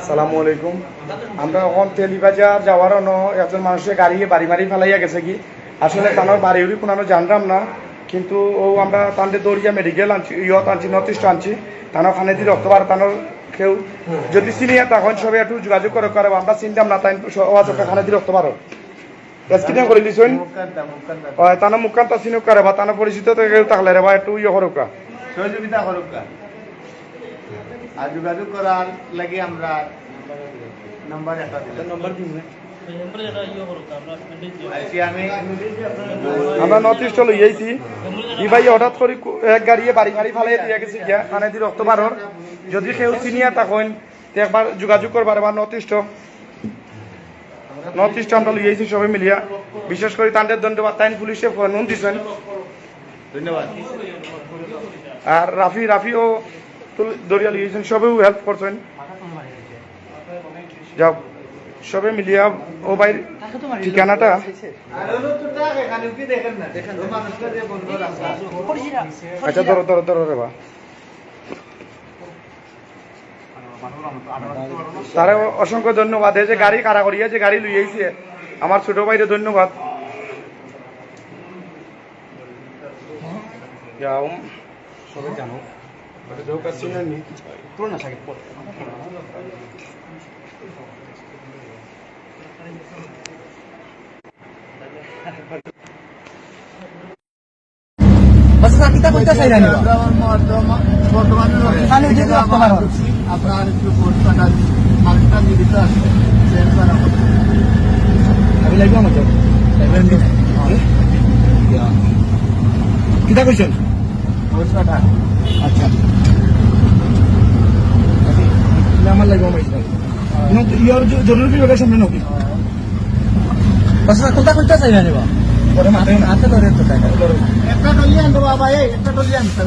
সালামু আলাইকুম। আমরা এখন তেলিবাজার যাওয়ার একজন মানুষের গাড়ি বাড়ি মারি ফেলাইয়া গেছে কি আসলে তানোর বাড়ি উড়ি কোনো জানলাম না, কিন্তু ও আমরা তান্ডে দৌড়িয়া মেডিকেল আনছি, ইয়ত আনছি, নর্থ ইস্ট আনছি। তানোর খানে দিয়ে রক্ত বার, তানোর কেউ যদি চিনিয়া তখন সবাই একটু যোগাযোগ করে করে আমরা চিনতাম না, তাই খানে দিয়ে রক্ত বারো এক্সিডেন্ট করে দিছেন তানো মুখান্ত চিনুক করে বা তানো পরিচিত কেউ থাকলে রে বা একটু ইয়ে করুকা সহযোগিতা করুকা আর যোগাযোগ করার লাগে আমরা নাম্বার একটা দিলাম। নাম্বার দিন আমরা নর্থ ইস্ট লইয়াইছি ই ভাই হঠাৎ করে এক গাড়ি বাড়ি মারি ফেলাই দিয়ে গেছে গিয়া খানে দিয়ে রক্ত বারর যদি কেউ চিনিয়া তখন একবার যোগাযোগ করবার বা নর্থ ইস্ট আমরা লইয়াইছি সবাই মিলিয়া, বিশেষ করে তান্ডের ধন্যবাদ, তাইন পুলিশে নুন দিচ্ছেন, ধন্যবাদ। আর রাফিও দরিয়া লিয়েছেন, সবেও হেল্প করছেন। যাও সবে মিলিয়া ও ভাই ঠিকানাটা আচ্ছা ধরো রে বা তারা অসংখ্য ধন্যবাদ। এই যে গাড়ি কারা করিয়া যে গাড়ি লইয়াইছে আমার ছোট ভাইরে ধন্যবাদ। সবাই জানো আপনার একটু মানুষটা জীবিত আছে আমি লাগবে আমার কিতা কইছেন? আচ্ছা আমার লাগবে ইয়ার জরুরি বিভাগের সামনে নাকি কোনটা কোনটা চাই জানিবা পরে মাথা ধরে একটা টলি আনবো বাবা, একটা টলি আনতে